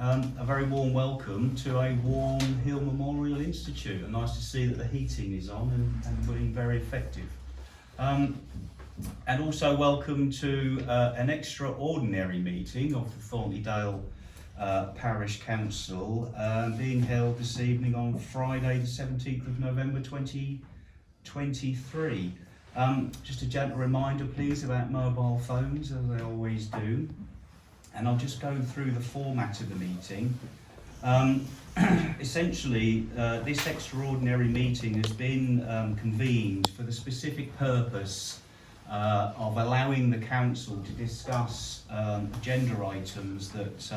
A very warm welcome to a Warm Hill Memorial Institute, and nice to see that the heating is on and being very effective. And also welcome to an extraordinary meeting of the Thornton Parish Council being held this evening on Friday the 17th of November 2023. Just a gentle reminder please about mobile phones, as they always do. And I'll just go through the format of the meeting. Essentially, this extraordinary meeting has been convened for the specific purpose of allowing the council to discuss agenda items that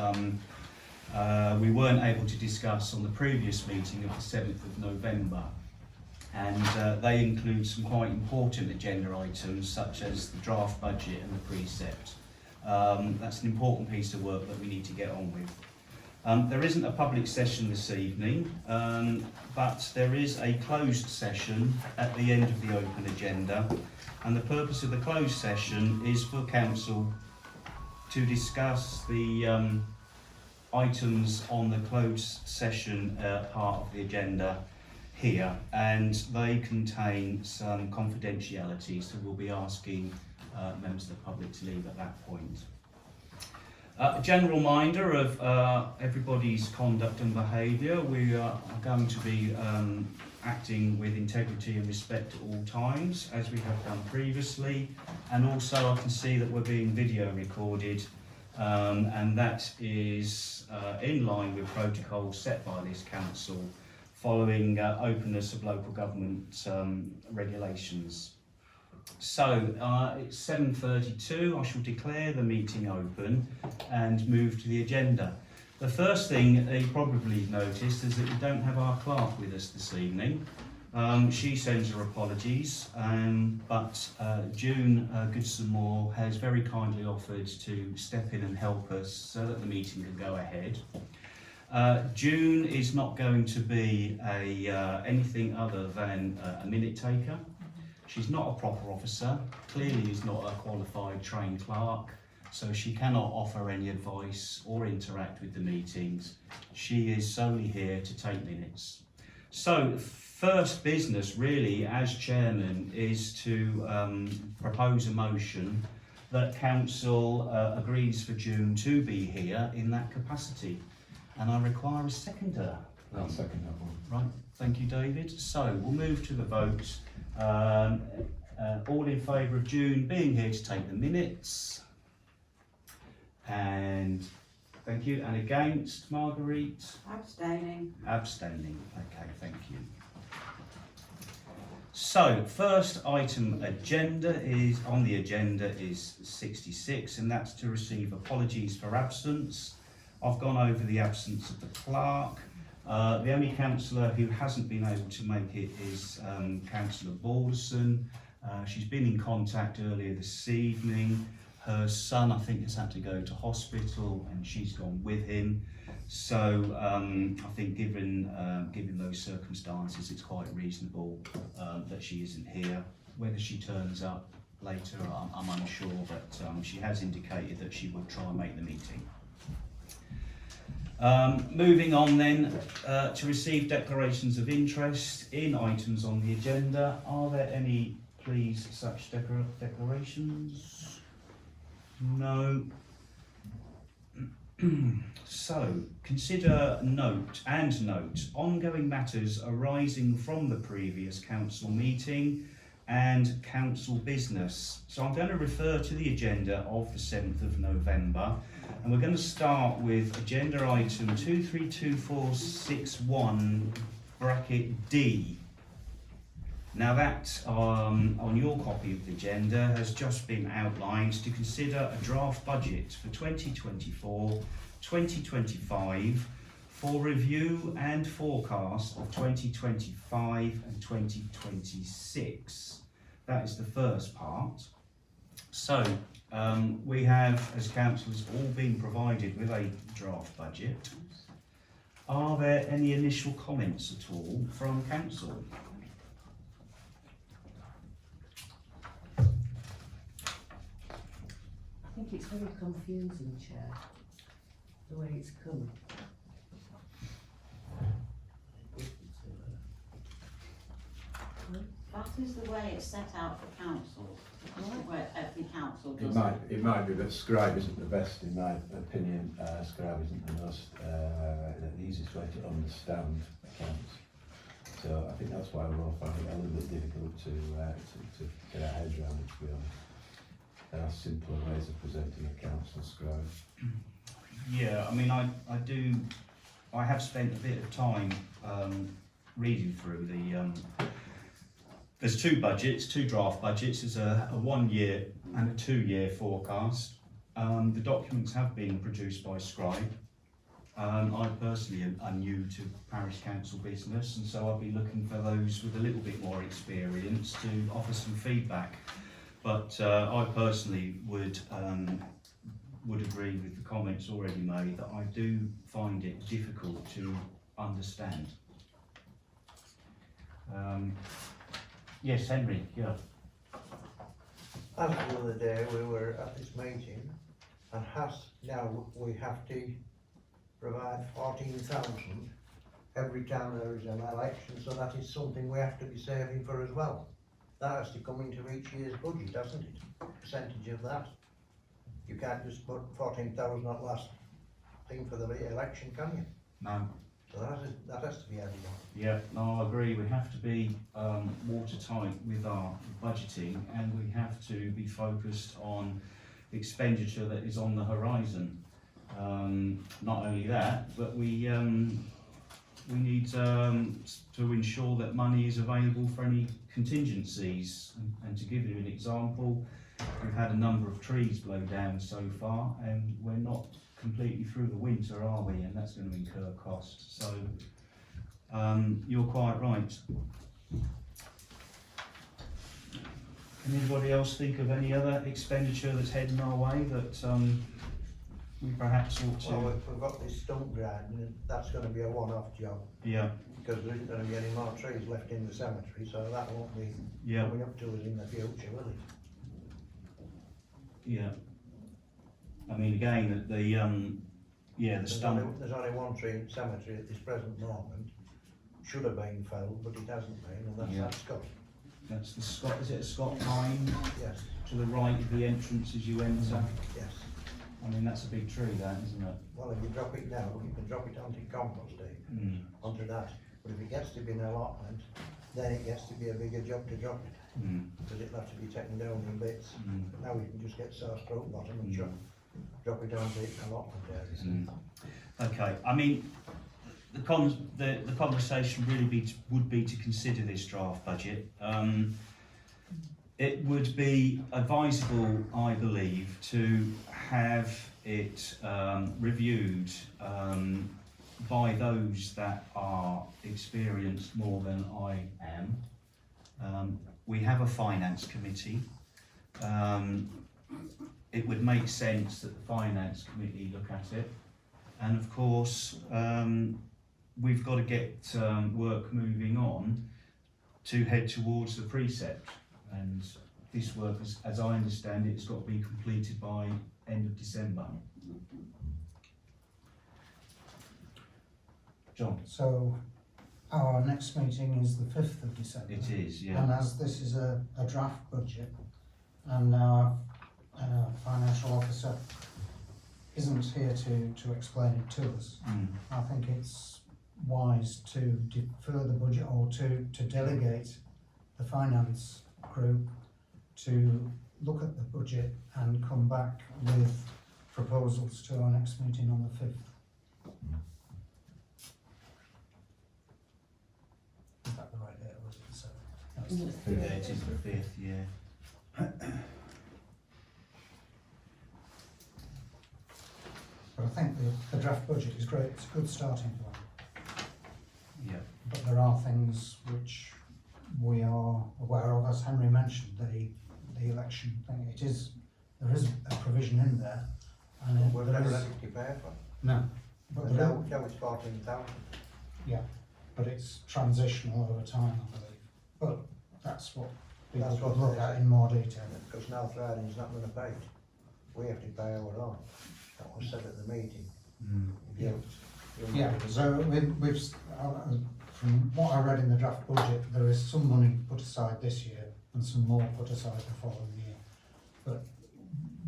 we weren't able to discuss on the previous meeting of the 7th of November. And they include some quite important agenda items such as the draft budget and the Precept. That's an important piece of work that we need to get on with. There isn't a public session this evening, but there is a closed session at the end of the open agenda, and the purpose of the closed session is for council to discuss the items on the closed session part of the agenda here, and they contain some confidentiality, so we'll be asking members of the public to leave at that point. A general reminder of everybody's conduct and behaviour. We are going to be acting with integrity and respect at all times, as we have done previously, and also I can see that we're being video recorded, and that is in line with protocols set by this council following openness of local government regulations. So it's 7:32. I shall declare the meeting open and move to the agenda. The first thing you probably noticed is that we don't have our clerk with us this evening. She sends her apologies, but June Goodson-Moore has very kindly offered to step in and help us so that the meeting can go ahead. June is not going to be anything other than a minute taker. She's not a proper officer, clearly is not a qualified trained clerk, so she cannot offer any advice or interact with the meetings. She is solely here to take minutes. So first business really as chairman is to propose a motion that council agrees for June to be here in that capacity. And I require a seconder. I'll second that one. Right, thank you, David. So we'll move to the vote. All in favour of June being here to take the minutes. And thank you. And against, Marguerite? Abstaining. Abstaining. Okay, thank you. So first item on the agenda is 66, and that's to receive apologies for absence. I've gone over the absence of the clerk. The only councillor who hasn't been able to make it is Councillor Balderson. She's been in contact earlier this evening. Her son, I think, has had to go to hospital and she's gone with him. So I think given those circumstances, it's quite reasonable that she isn't here. Whether she turns up later, I'm unsure, but she has indicated that she would try and make the meeting. Moving on then to receive declarations of interest in items on the agenda. Are there any, please, such declarations? No. So, consider note ongoing matters arising from the previous council meeting and council business. So I'm going to refer to the agenda of the 7th of November, and we're going to start with agenda item 232461 bracket D. Now that on your copy of the agenda has just been outlined to consider a draft budget for 2024-2025 for review and forecast of 2025 and 2026. That is the first part. So we have, as councillors, all been provided with a draft budget. Are there any initial comments at all from council? I think it's very confusing, Chair. the way it's come. That is the way it's set out for councils, where every council It does might, it might be that scribe isn't the best, in my opinion. Scribe isn't the most, the easiest way to understand accounts. So I think that's why we'll find it a little bit difficult to get our heads around it, to be honest. There are simpler ways of presenting accounts than scribe. Yeah, I mean, I have spent a bit of time reading through the. There's two budgets, two draft budgets. There's a 1 year and a 2 year forecast. The documents have been produced by Scribe. I personally am new to parish council business, and so I'll be looking for those with a little bit more experience to offer some feedback. But I personally would agree with the comments already made that I do find it difficult to understand. Yes, Henry, yeah. As the other day, we were at this meeting, and now we have to provide 14,000 every time there is an election, so that is something we have to be saving for as well. That has to come into each year's budget, doesn't it? Percentage of that. You can't just put 14,000 at last thing for the election, can you? No. So that has to be added on. Yeah, no, I agree. We have to be watertight with our budgeting, and we have to be focused on expenditure that is on the horizon. Not only that, but we need to ensure that money is available for any contingencies. And to give you an example, we've had a number of trees blow down so far, and we're not completely through the winter, are we? And that's going to incur costs. So you're quite right. Can anybody else think of any other expenditure that's heading our way that we perhaps ought to? Well, we've got this stump grinding, and that's going to be a one-off job. Yeah. Because there isn't going to be any more trees left in the cemetery, so that won't be Yeah. coming up to us in the future, will it? Yeah. I mean, again, the stump. There's only one tree in the cemetery at this present moment. Should have been felled, but it hasn't been, and that's Yeah. that Scott. That's the Scott. Is it a Scott pine Yes, to the right of the entrance as you enter? yes. I mean, that's a big tree, that, isn't it? Well, if you drop it now, you can drop it onto compost heap, Mm. onto that. But if it gets to be an allotment, then it gets to be a bigger job to drop it, Mm. because it'll have to be taken down in bits. Mm. But now you can just get sore stroke bottom and drop it onto the allotment areas. Mm. Okay, I mean, the conversation really would be to consider this draft budget. It would be advisable, I believe, to have it reviewed by those that are experienced more than I am. We have a finance committee. It would make sense that the finance committee look at it. And of course, we've got to get work moving on to head towards the Precept. And this work, as I understand it, has got to be completed by end of December. John? So our next meeting is the 5th of December. It is, yeah. And as this is a draft budget, and our financial officer isn't here to explain it to us, I think it's wise to defer the budget, or to delegate the finance group to look at the budget and come back with proposals to our next meeting on the 5th. Is that the right date, or was it the 7th? No, it's the 5th. Yeah, it is the 5th, yeah. But I think the draft budget is great, it's a good starting point. Yeah. But there are things which we are aware of, as Henry mentioned, the election thing. There is a provision in there, and We've there never is, had it to pay for. no, but And there, now it's 14,000. yeah, but it's transitional over time, I believe. But that's what people That's what could look they at say. in more detail. Because North Riding's not going to pay it. We have to pay our own. That was said at the meeting. Yeah. Yeah, so from what I read in the draft budget, there is some money put aside this year and some more put aside the following year. But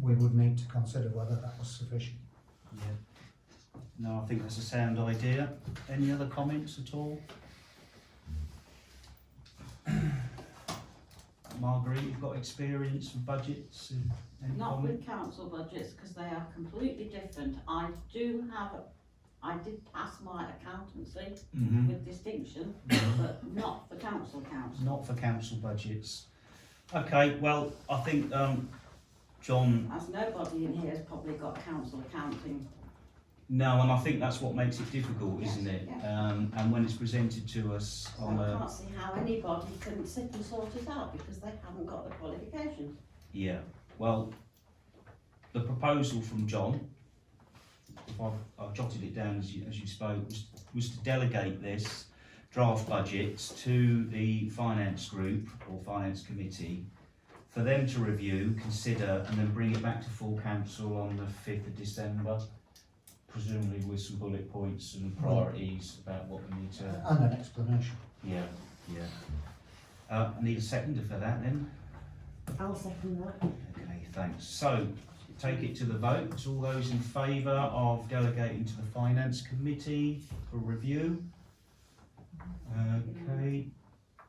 we would need to consider whether that was sufficient. Yeah. No, I think that's a sound idea. Any other comments at all? Marguerite, you've got experience with budgets? Any Not comment? with council budgets, because they are completely different. I did pass my accountancy Mhm. with distinction, but not for council accounts. Not for council budgets. Okay, well, I think, John, As nobody in here has probably got council accounting. no, and I think that's what makes it difficult, isn't Yes, it? yeah. And when it's presented to us So on I a, can't see how anybody can sit and sort it out because they haven't got the qualifications. yeah, well, the proposal from John, if I've jotted it down as you spoke, was to delegate this draft budget to the finance group or finance committee for them to review, consider, and then bring it back to full council on the 5th of December, presumably with some bullet points and priorities about what we need to. And an explanation. Yeah, yeah. I need a seconder for that then. I'll second that. Okay, thanks. So, take it to the vote. All those in favour of delegating to the Finance Committee for review? Okay.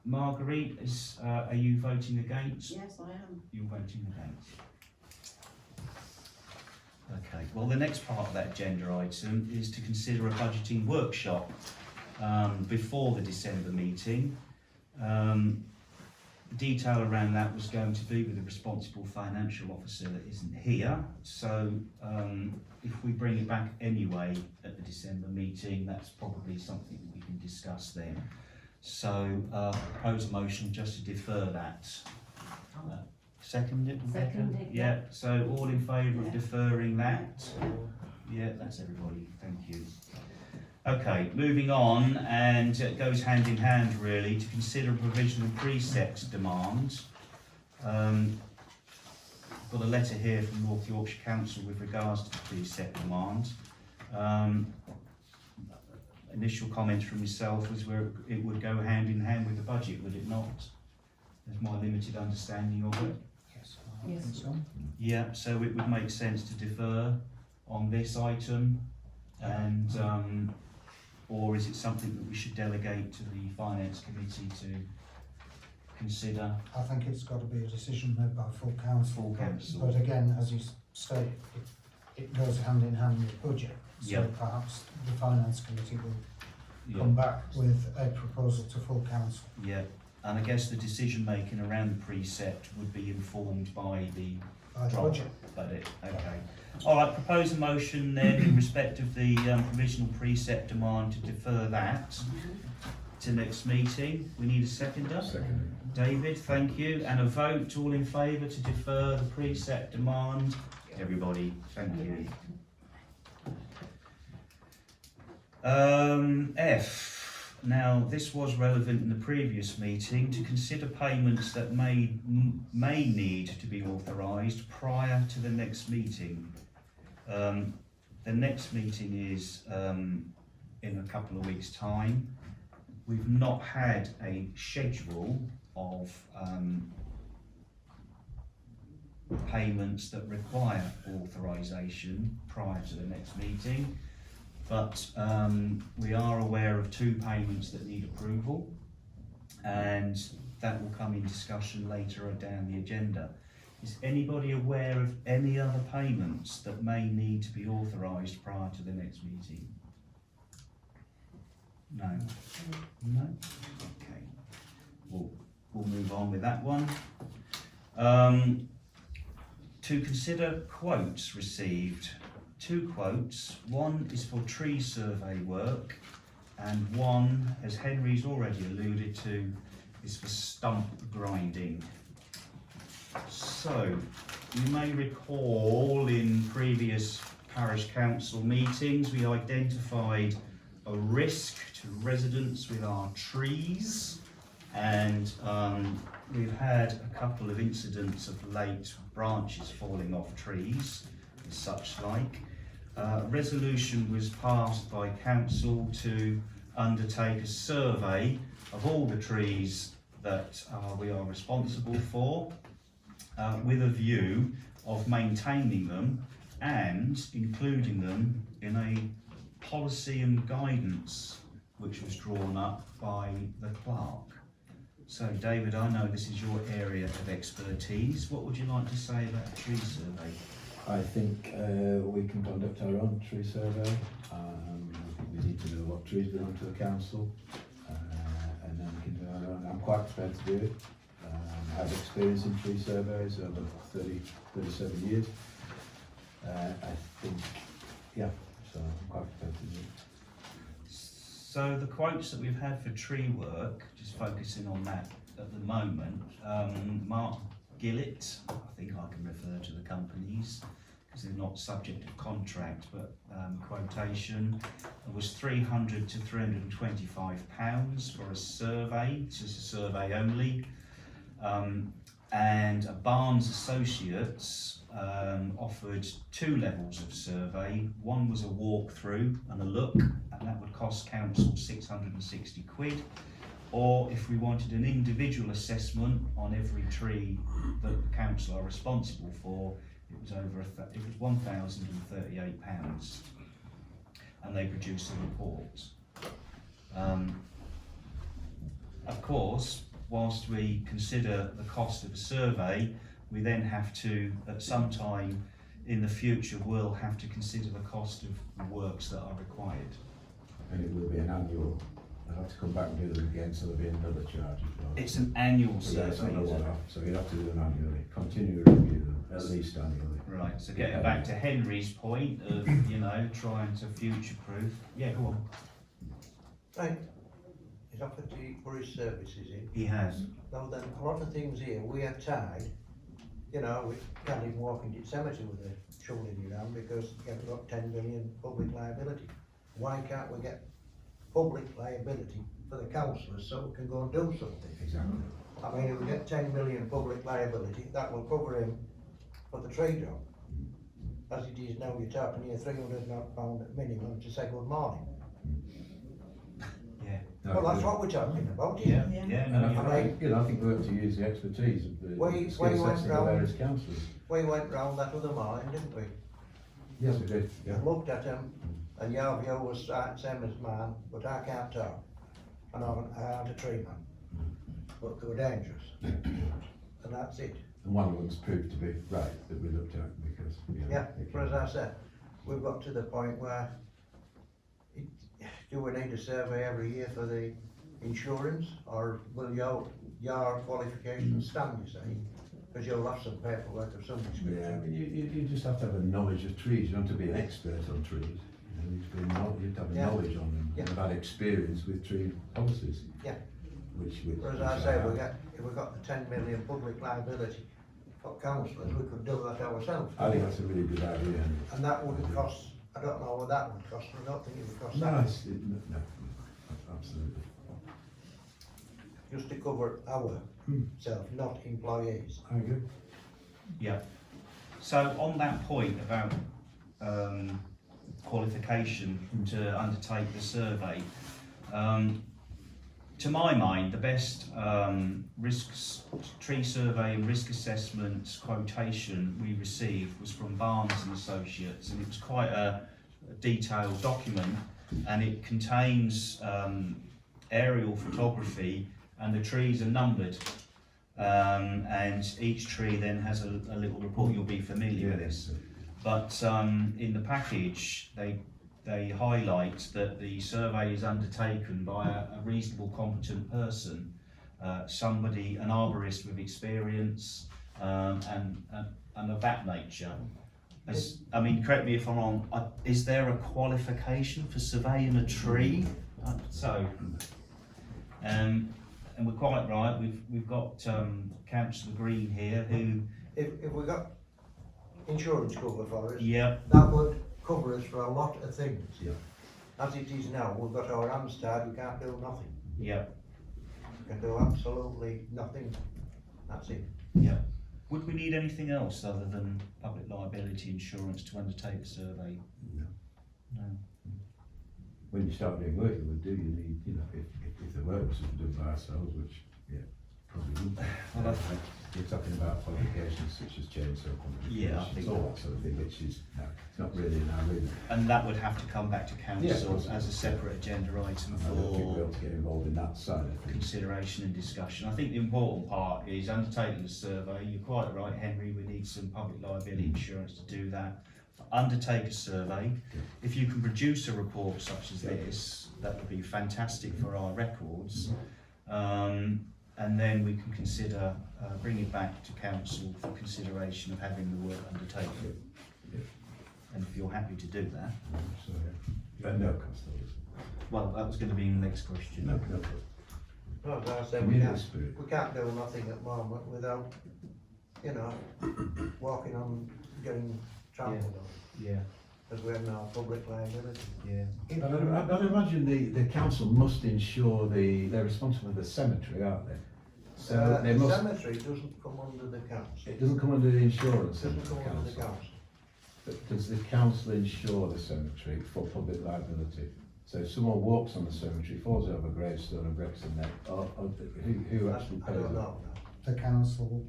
Marguerite, are you voting against? Yes, I am. You're voting against. Okay, well, the next part of that agenda item is to consider a budgeting workshop before the December meeting. The detail around that was going to be with the responsible financial officer that isn't here. So if we bring it back anyway at the December meeting, that's probably something that we can discuss then. So propose a motion just to defer that. Second it, Rebecca? Second it, Yeah, so all in favour of Yeah. deferring that? Yeah, that's everybody, thank you. Okay, moving on, and it goes hand in hand really, to consider a provisional Precept demand. Got a letter here from North Yorkshire Council with regards to the Precept demand. Initial comments from myself was where it would go hand in hand with the budget, would it not? That's my limited understanding of it. Yes, I think so. Yeah, so it would make sense to defer on this item, and or is it something that we should delegate to the Finance Committee to consider? I think it's got to be a decision made by full council. Full council. But again, as you state, it goes hand in hand with budget. So Yeah. perhaps the finance committee will Yeah, come back with a proposal to full council. yeah, and I guess the decision making around the Precept would be informed by the By the draft budget. budget. Okay. All right, propose a motion then in respect of the provisional Precept demand to defer that to next meeting. We need a seconder. Second. David, thank you. And a vote, all in favour to defer the Precept demand? Everybody, thank you. F. Now, this was relevant in the previous meeting, to consider payments that may need to be authorised prior to the next meeting. The next meeting is in a couple of weeks' time. We've not had a schedule of payments that require authorisation prior to the next meeting, but we are aware of 2 payments that need approval, and that will come in discussion later down the agenda. Is anybody aware of any other payments that may need to be authorised prior to the next meeting? No? No? Okay. We'll move on with that one. To consider quotes received. 2 quotes. One is for tree survey work, and one, as Henry's already alluded to, is for stump grinding. So, you may recall in previous parish council meetings we identified a risk to residents with our trees, and we've had a couple of incidents of late, branches falling off trees and such like. a resolution was passed by council to undertake a survey of all the trees that we are responsible for, with a view of maintaining them and including them in a policy and guidance which was drawn up by the clerk. So David, I know this is your area of expertise. What would you like to say about a tree survey? I think we can conduct our own tree survey. I think we need to know what trees belong to the council, and then we can do our own. I'm quite prepared to do it. I have experience in tree surveys over 37 years. I think, yeah, so I'm quite prepared to do it. So the quotes that we've had for tree work, just focusing on that at the moment, Mark Gillett, I think I can refer to the companies because they're not subject of contract, but quotation was £300 to £325 for a survey, it's just a survey only. And Barnes Associates offered 2 levels of survey. One was a walkthrough and a look, and that would cost council £660. Or if we wanted an individual assessment on every tree that the council are responsible for, it was £1,038, and they produced a report. Of course, whilst we consider the cost of a survey, we then have to, at some time in the future, will have to consider the cost of the works that are required. And it will be an annual. I'll have to come back and do them again, so there'll be another charge as well. It's an annual So it's survey, not a is it? one-off, so you have to do them annually. Continue to review them, at least annually. Right, so getting back to Henry's point of, you know, trying to future-proof, yeah, go on. Right, he's offered to put his services in. He has. Now then, a lot of things here, we are tied, you know, we can't even walk into cemetery with a shovel in your hand because you have got 10 million public liability. Why can't we get public liability for the councillors so we can go and do something? Exactly. I mean, if we get 10 million public liability, that will cover him for the trade job. As it is now, you're talking here £300 at minimum to say good morning. Yeah. Well, that's what we're talking about, isn't Yeah, it? yeah, And no, I you're think, right. you know, I think we have to use the expertise of the Why you skill went sets of the round- various councillors. We went round that other morning, didn't we? Yes, we did, yeah. Looked at him, and your view was same as mine, but I can't talk. And I aren't a tree man, but they were dangerous. And that's it. And one of them's proved to be right, that we looked at, because, you know, Yeah, it but as can- I said, we've got to the point where do we need a survey every year for the insurance, or will your qualifications stand, you say? Because you'll have some paperwork of some description. Yeah, I mean, you just have to have a knowledge of trees, you don't have to be an expert on trees. You know, you have to have a Yeah. knowledge on them, and Yeah. have had experience with tree policies. Yeah. Which But as which I say, have. if we got the 10 million public liability for councillors, we could do that ourselves. I think that's a really good idea. And that wouldn't cost, I don't know what that would cost, I don't think it would cost No, that. no, absolutely. Just to cover ourselves, not employees. I agree. Yeah. So on that point about qualification to undertake the survey, to my mind, the best tree survey and risk assessment quotation we received was from Barnes and Associates, and it was quite a detailed document, and it contains aerial photography, and the trees are numbered. And each tree then has a little report. You'll be familiar with this. But in the package, they highlight that the survey is undertaken by a reasonable, competent person, somebody, an arborist with experience, and of that nature. I mean, correct me if I'm wrong, is there a qualification for surveying a tree? And we're quite right, we've got Councillor Green here who... If we got insurance cover for us, Yeah, that would cover us for a lot of things. Yeah. As it is now, we've got our hands tied, we can't do nothing. yeah, We can do absolutely nothing. That's it. yeah. Would we need anything else other than public liability insurance to undertake the survey? No. No. When you start doing work, you would do, you need, you know, if the work was done by ourselves, which, yeah, probably wouldn't. Well, You're talking about qualifications such as chainsaw Yeah, I qualifications, think all that sort of thing, which is, no, it's not really in our remit. And that would have to come back to Yeah, of council course. as a separate agenda item I don't think we'll be for able to get involved in that side of things. consideration and discussion. I think the important part is undertaking the survey. You're quite right, Henry, we need some public liability insurance to do that. Undertake a survey. If you can produce a report such as this, that would be fantastic for our records. And then we can consider bringing it back to council for consideration of having the work undertaken. Yeah. And if you're happy to do that, So, but no cost, obviously. well, that was going to be the next question. No cost. Well, as I said, we Community spirit. can't do nothing at the moment without, you know, walking on, getting trampled on, Yeah, because we have no public liability. yeah. I'd imagine the council must ensure they're responsible for the cemetery, aren't they? So they The must, cemetery doesn't come under the council, it doesn't come under the insurance it of doesn't the come under the council. council. But does the council insure the cemetery for public liability? So if someone walks on the cemetery, falls over a gravestone and breaks a neck, or who actually I pays don't it? know. The council,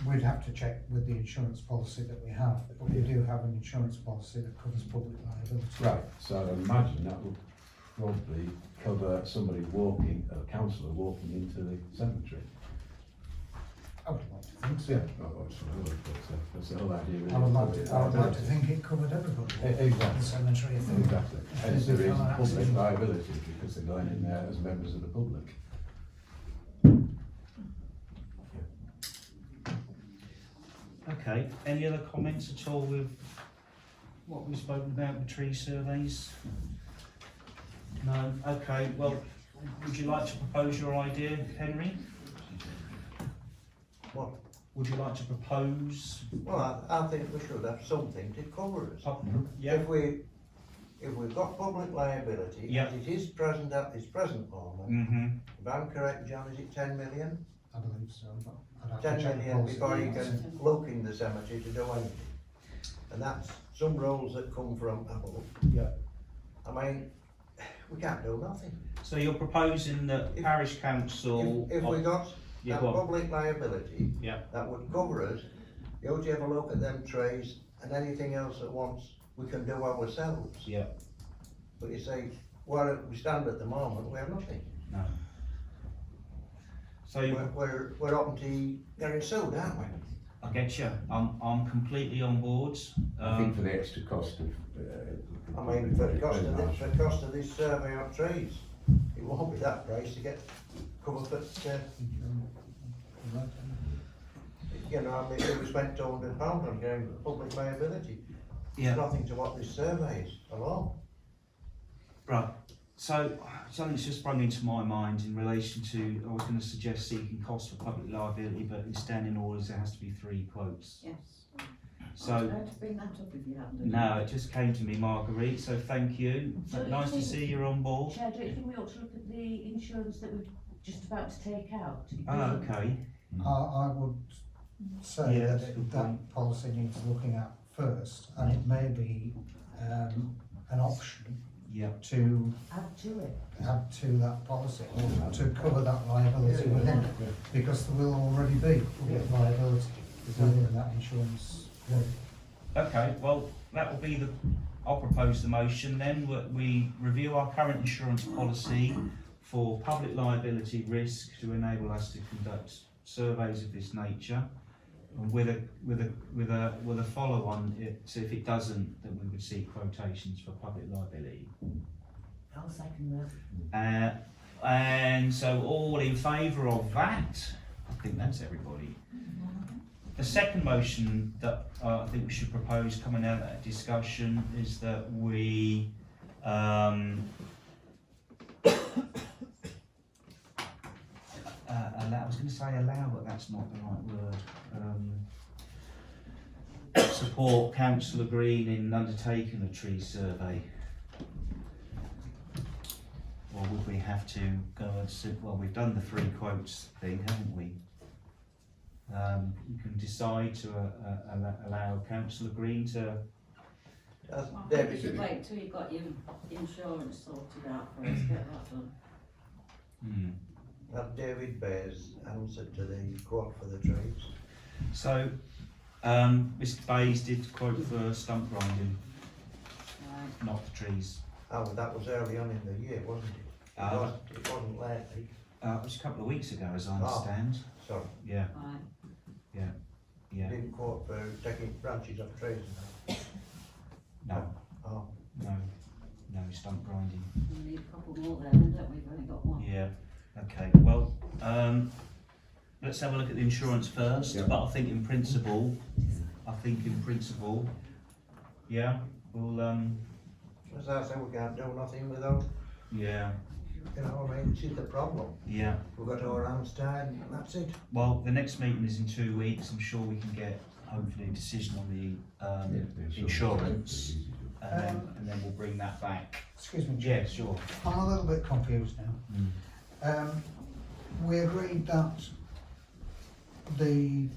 we'd have to check with the insurance policy that we have, but we do have an insurance policy that covers public liability. Right, so I'd imagine that would probably cover somebody walking, a councillor walking into the cemetery. I would like to think so. Yeah, well, that's what I would have thought, so that's the whole idea. really, I would like public to, I would like to liability. think it covered everybody. Exactly. The cemetery, if they- Exactly, hence there if they is found an public accident. liability, because they're going in there as members of the public. Okay, any other comments at all with what we've spoken about with tree surveys? No, okay, well, would you like to propose your idea, Henry? What? Would you like to propose? Well, I think we should have something to cover us. Yeah, If we've got public liability, Yeah. as it is present at this present moment, mm-hmm, if I'm correct, John, is it 10 million? I believe so, but I'd have 10 to check the million policy. before you can look in the cemetery to do anything. And that's some rules that come from above. yeah. I mean, we can't do nothing. So you're proposing that If- parish council? If we got Yeah, that go on. public liability, Yeah, that would cover us, you ought to have a look at them trees and anything else that wants, we can do ourselves. yeah, But you say, where we stand at the moment, we have nothing. no. So you, We're open to getting sued, aren't we? I get you, I'm completely on board. I think for the extra cost of. I mean, for the cost of this survey of trees, it won't be that price to get cover, but, you know, I mean, we spent £200 on getting public liability. Yeah. It's nothing to what this survey is alone. Right, so something's just sprung into my mind in relation to, I was going to suggest seeking cost for public liability, but in standing orders there has to be 3 quotes. Yes. I So, was going to bring that up if you hadn't. no, it just came to me, Marguerite, so thank you. So Nice to you see you're on board. Chair, don't you think we ought to look at the insurance that we're just about to take out? Ah, okay, I would say Yeah, that that's a good point. that policy needs looking at first, and it may be, an option yeah, to Add to it. add to that policy, or to cover that liability within it, because there will already be public liability within that insurance. okay, well, that will be I'll propose the motion then, we review our current insurance policy for public liability risk to enable us to conduct surveys of this nature. And with a follow on, so if it doesn't, then we would seek quotations for public liability. I'll second that. And so all in favour of that? I think that's everybody. The second motion that I think we should propose coming out of that discussion is that we allow, I was going to say allow, but that's not the right word. Support Councillor Green in undertaking a tree survey. Or would we have to go and well, we've done the 3 quotes thing, haven't we? you can decide to allow councillor Green to. As I think you David, should wait till you've got your insurance sorted out first, get that done. as David Bayes answered to the quote for the trees. So, Mr. Bayes did quote for stump grinding, Right. not the trees. Oh, well, that was early on in the year, wasn't it? It wasn't lately, It was a couple of weeks ago, as I understand. sorry. Yeah, Right. yeah. Didn't quote for taking branches off trees and No, that. Oh, no stump grinding. We need a couple more then, don't we? We've only got one. Yeah, okay, well, let's have a look at the insurance first, Yeah. but I think in principle, yeah, we'll, as I say, we can't do nothing without, yeah, you know, I mean, this is the problem. yeah. We've got our hands tied and that's it. Well, the next meeting is in 2 weeks, I'm sure we can get hopefully a decision on the insurance, and then we'll bring that back. Excuse me, Chair. Yeah, sure. I'm a little bit confused now. We agreed that the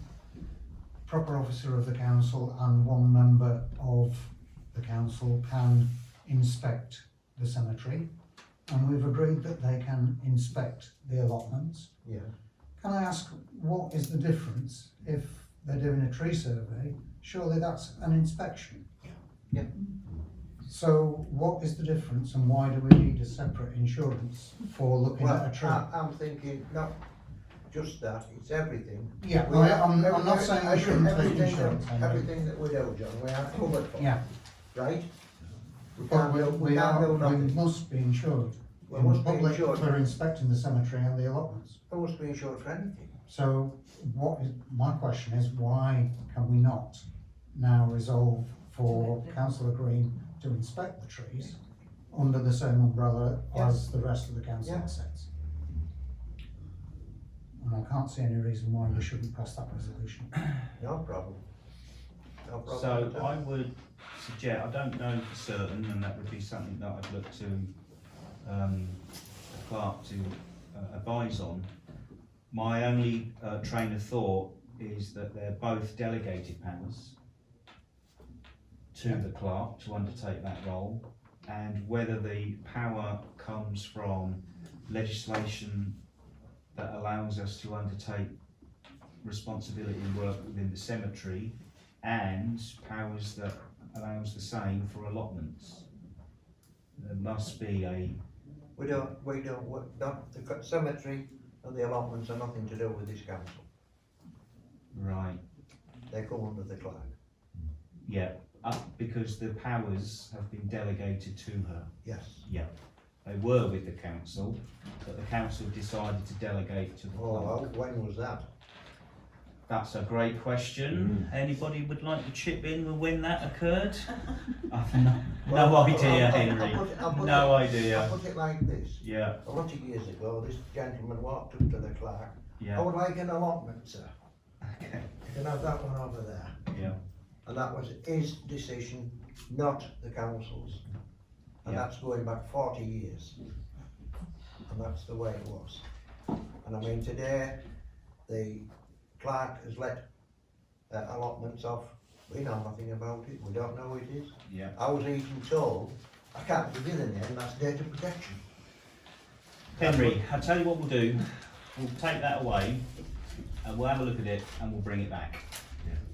proper officer of the council and one member of the council can inspect the cemetery, and we've agreed that they can inspect the allotments. Yeah. Can I ask, what is the difference if they're doing a tree survey? Surely that's an inspection. Yeah. So what is the difference and why do we need a separate insurance for looking Well, at a tree? I'm thinking, not just that, it's everything. Yeah, I'm not saying we shouldn't take insurance. I know. Everything that we do, John, we are covered for, Yeah, right? We but can't do, we can't do we nothing. must be insured. We in must be public insured. for inspecting the cemetery and the allotments. We must be insured for anything. So my question is, why can we not now resolve for councillor Green to inspect the trees under the same umbrella as the rest of the council Yeah. assets? And I can't see any reason why we shouldn't pass that resolution. No problem. No problem So at all. I would suggest, I don't know for certain, and that would be something that I'd look to the clerk to advise on. My only train of thought is that they're both delegated powers to the clerk to undertake that role, and whether the power comes from legislation that allows us to undertake responsibility and work within the cemetery, and powers that allows the same for allotments. There must be a, The cemetery and the allotments are nothing to do with this council. right, They come under the clerk. yeah, because the powers have been delegated to her. Yes. They were with the council, but the council decided to delegate to the Oh, clerk. well, when was that? That's a great question. Anybody would like to chip in with when that occurred? I've no idea, Henry. No I'll idea. put it like this. Yeah, A lot of years ago, this gentleman walked up to the clerk. I yeah, would like an allotment, sir. okay, You can have that one over there. yeah, And that was his decision, not the council's. And Yeah. that's going back 40 years. And that's the way it was. And I mean, today, the clerk has let allotments off. We know nothing about it, we don't know who it is. yeah. I was even told, I can't give you the name, that's data protection. Henry, I'll tell you what we'll do. We'll take that away and we'll have a look at it and we'll bring it back.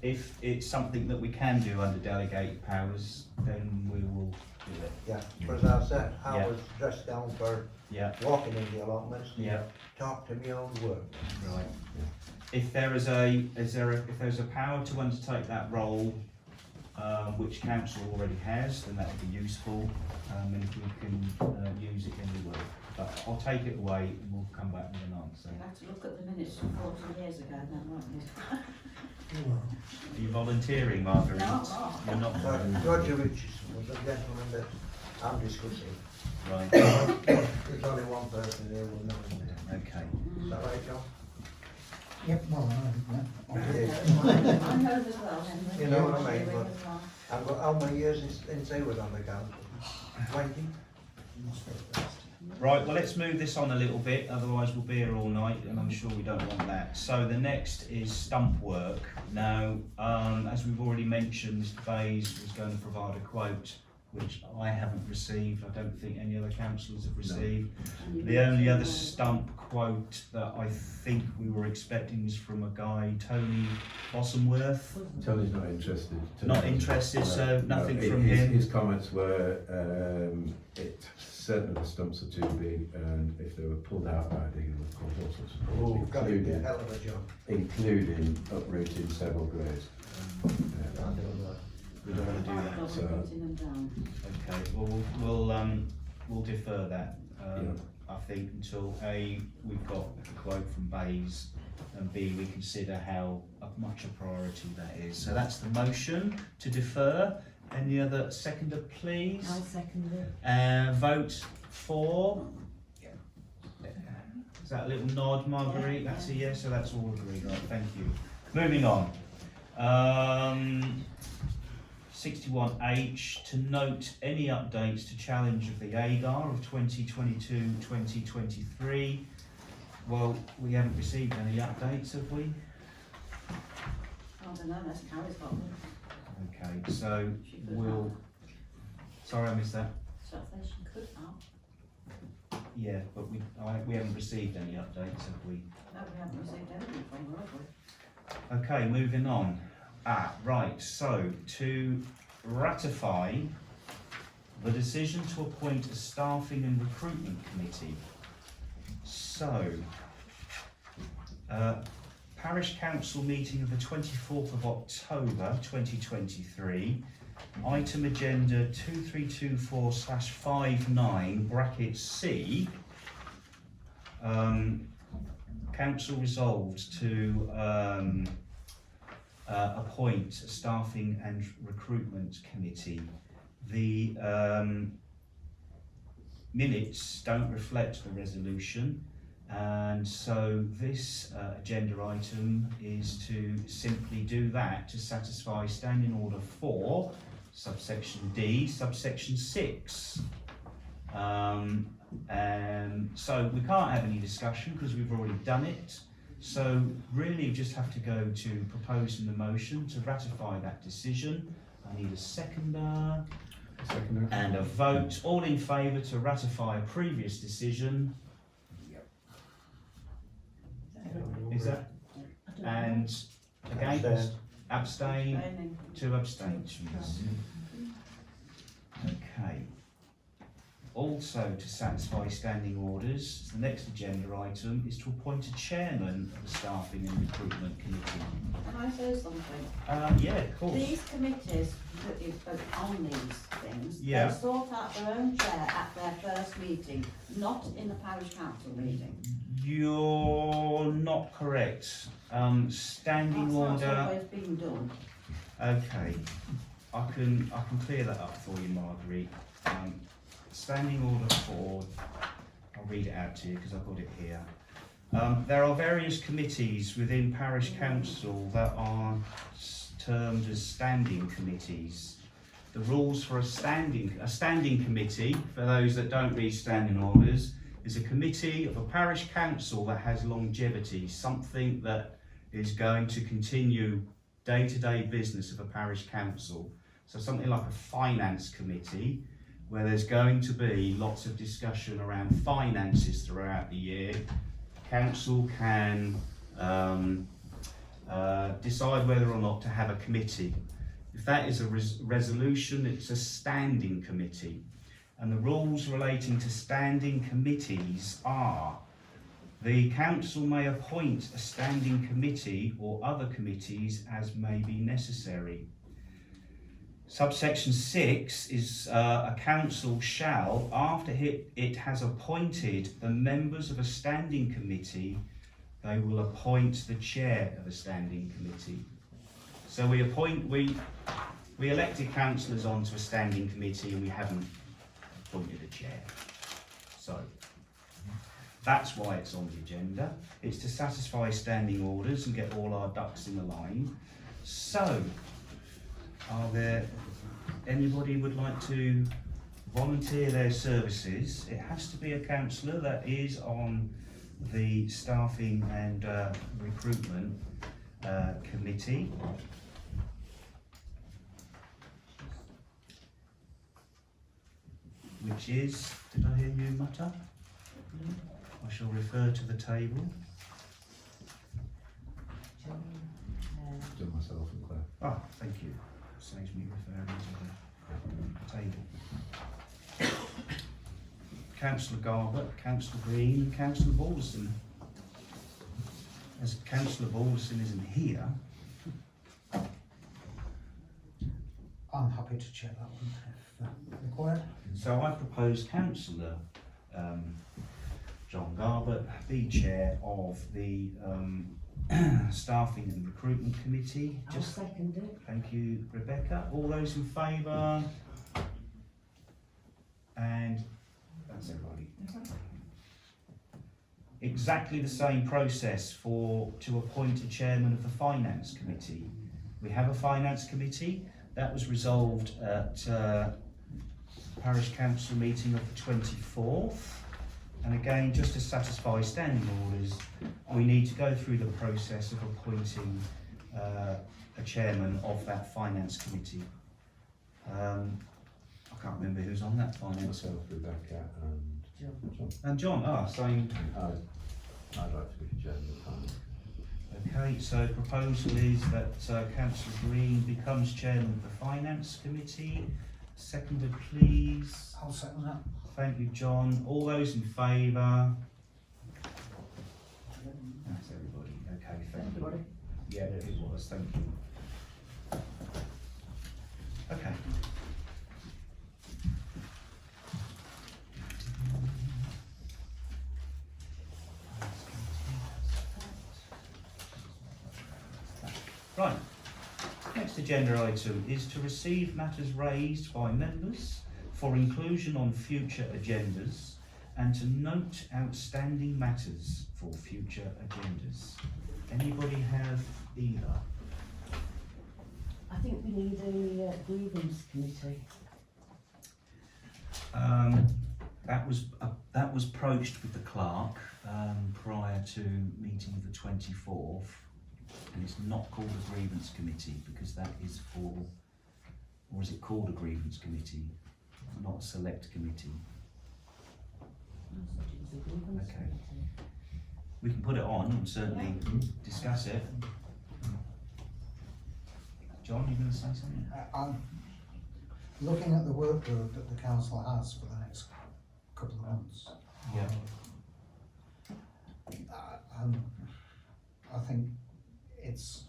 If it's something that we can do under delegated powers, then we will do it. Yeah, but as I said, I Yeah. was dressed down for Yeah, walking in the allotments, to yeah, talk to my own work. right. If there's a power to undertake that role, which council already has, then that would be useful. And if we can use it, then we will. But I'll take it away and we'll come back with an answer. You'll have to look at the minutes from 40 years ago then, won't you? Are you volunteering, Marguerite? No. You're not. Roger Richardson was the gentleman that I'm discussing. Right, There's only one person here who knows me. okay. Is that right, John? Yep, well, yeah. I know as well, Henry. You know what I mean, You but- as well. How many years since he was on the council? 20? Right, well, let's move this on a little bit, otherwise we'll be here all night, and I'm sure we don't want that. So the next is stump work. Now, as we've already mentioned, Mr. Bayes was going to provide a quote, which I haven't received. I don't think any other councillors have received. The only other stump quote that I think we were expecting was from a guy, Tony Bossamworth. Tony's not interested. Not interested, so nothing from his, him. His comments were, certain of the stumps are too big, and if they were pulled out by a digger, would cause all sorts of problems, Oh, got to be a hell of a job. including uprooting several grades. Can't do that. We don't want to do that. I've so- got putting them down. Okay, well, we'll defer that, I think, until A, we've got a quote from Bayes, and B, we consider how much a priority that is. So that's the motion to defer. Any other seconder, please? I second it. Vote for. Is that a little nod, Marguerite? Yeah, That's a yeah. yes, so that's all agreed, right, thank you. Moving on. 61H, to note any updates to challenge of the AGAR of 2022-2023. Well, we haven't received any updates, have we? I don't know, that's Carrie's got them. Okay, so She could we'll, sorry I missed that. So I think she could have. Yeah, but we haven't received any updates, have we? No, we haven't received anything from her, have we? Okay, moving on. Right, so to ratify the decision to appoint a staffing and recruitment committee. So, Parish Council meeting of the 24th of October 2023, item agenda 2324/59 bracket C, Council resolves to appoint a staffing and recruitment committee. The minutes don't reflect the resolution, and so this agenda item is to simply do that to satisfy Standing Order 4, subsection D, subsection 6. And so we can't have any discussion because we've already done it. So really you just have to go to proposing the motion to ratify that decision. I need a seconder Seconder. and a vote. All in favour to ratify a previous decision. Is that? And against? Abstain? Abstaining. 2 abstentions. Okay. Also, to satisfy standing orders, the next agenda item is to appoint a chairman of the Staffing and Recruitment Committee. Can I say something? Yeah, of course. These committees that you put on these things, Yeah. they sort out their own chair at their first meeting, not in the parish council meeting. You're not correct. Standing That's order. always been done. Okay, I can clear that up for you, Marguerite. Standing order 4, I'll read it out to you because I've got it here. There are various committees within parish council that are termed as standing committees. The rules for a standing committee, for those that don't read standing orders, is a committee of a parish council that has longevity, something that is going to continue day-to-day business of a parish council. So something like a finance committee, where there's going to be lots of discussion around finances throughout the year. Council can decide whether or not to have a committee. If that is a resolution, it's a standing committee. And the rules relating to standing committees are: the council may appoint a standing committee or other committees as may be necessary. Subsection 6 is a council shall, after it has appointed the members of a standing committee, they will appoint the chair of a standing committee. So we elected councillors onto a standing committee and we haven't appointed a chair. So that's why it's on the agenda. It's to satisfy standing orders and get all our ducks in the line. So, are there anybody would like to volunteer their services. It has to be a councillor that is on the staffing and recruitment committee. Which is, did I hear you mutter? I shall refer to the table. Do myself and Claire. Ah, thank you. Saves me referring to the table. Councillor Garbutt, Councillor Green, and Councillor Balderson. As Councillor Balderson isn't here, I'm happy to chair that one if required. so I propose Councillor John Garbutt be chair of the Staffing and Recruitment Committee. I'll second it. Thank you, Rebecca. All those in favour? And that's everybody. Exactly the same process to appoint a chairman of the Finance Committee. We have a Finance Committee that was resolved at Parish Council meeting of the 24th. And again, just to satisfy standing orders, we need to go through the process of appointing a chairman of that Finance Committee. I can't remember who's on that Finance. Myself, Rebecca and John. And John, same. I'd like to be chairman of the finance. Okay, so proposal is that Councillor Green becomes chairman of the Finance Committee. Seconded, please. I'll second that. Thank you, John. All those in favour? That's everybody. Okay, thank you. Yeah, it was. Thank you. Okay. Right. Next agenda item is to receive matters raised by members for inclusion on future agendas and to note outstanding matters for future agendas. Anybody have either? I think we need a grievance committee. That was broached with the clerk prior to meeting of the 24th, and it's not called a grievance committee because that is for, or is it called a grievance committee, not a select committee? I thought it was a grievance Okay. committee. We can put it on and certainly discuss it. John, you going to say something? I'm looking at the workload that the council has for the next couple of months. Yeah. I think it's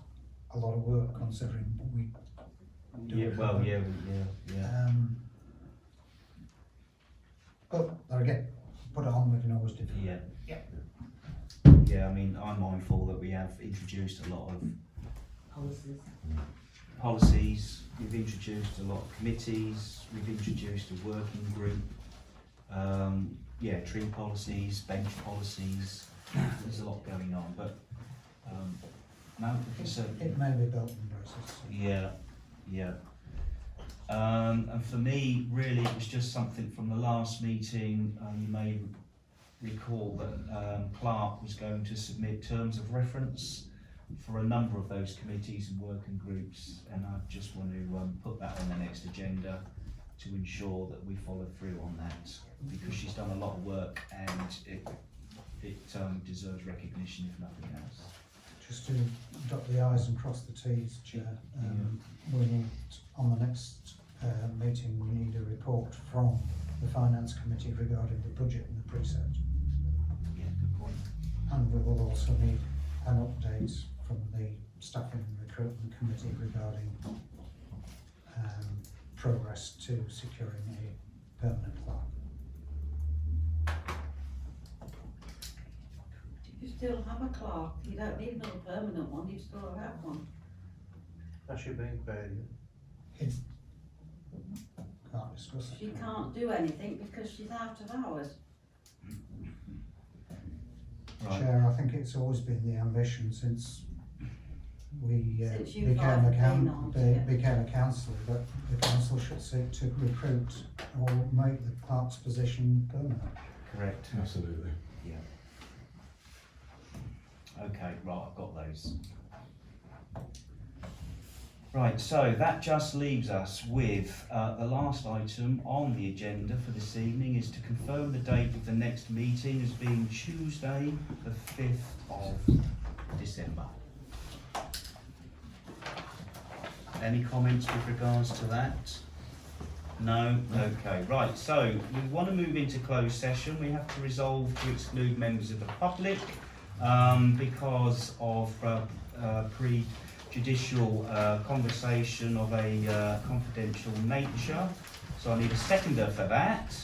a lot of work considering we do. Yeah, well, yeah. But there again, put it on, we can always do. Yeah. Yeah. Yeah, I mean, I'm mindful that we have introduced a lot of policies, we've introduced a lot of committees, we've introduced a working group, tree policies, bench policies, there's a lot going on, but no, we can certainly. It may be built in process. Yeah. And for me, really, it was just something from the last meeting. You may recall that Clark was going to submit terms of reference for a number of those committees and working groups, and I just want to put that on the next agenda to ensure that we follow through on that, because she's done a lot of work and it deserves recognition if nothing else. Just to dot the i's and cross the t's, Chair, we need, on the next meeting, we need a report from the Finance Committee regarding the budget and the precept. Yeah, good point. And we will also need an update from the Staffing and Recruitment Committee regarding progress to securing a permanent clerk. You still have a clerk, you don't need another permanent one, you still have one. Has she been paid? It's, can't discuss it. She can't do anything because she's out of hours. Right. Chair, I think it's always been the ambition since we Since you became guys a have been on, yeah. became a council, that the council should seek to recruit or make the clerk's position permanent. Correct. Absolutely. Yeah. Okay, right, I've got those. Right, so that just leaves us with the last item on the agenda for this evening is to confirm the date of the next meeting as being Tuesday, the 5th of December. Any comments with regards to that? No? Okay, right, so we want to move into closed session. We have to resolve to exclude members of the public because of prejudicial conversation of a confidential nature. So I need a seconder for that.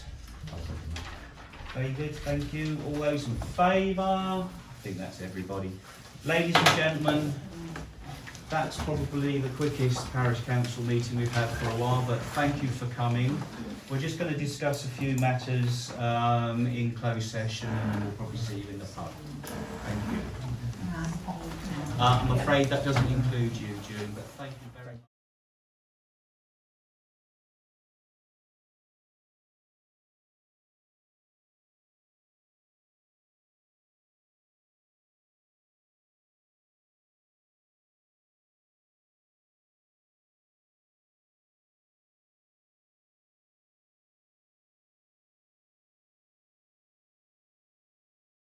Very good, thank you. All those in favour? I think that's everybody. Ladies and gentlemen, that's probably the quickest parish council meeting we've had for a while, but thank you for coming. We're just going to discuss a few matters in closed session and then we'll probably see you in the pub. Thank you. I'm afraid that doesn't include you, June, but thank you.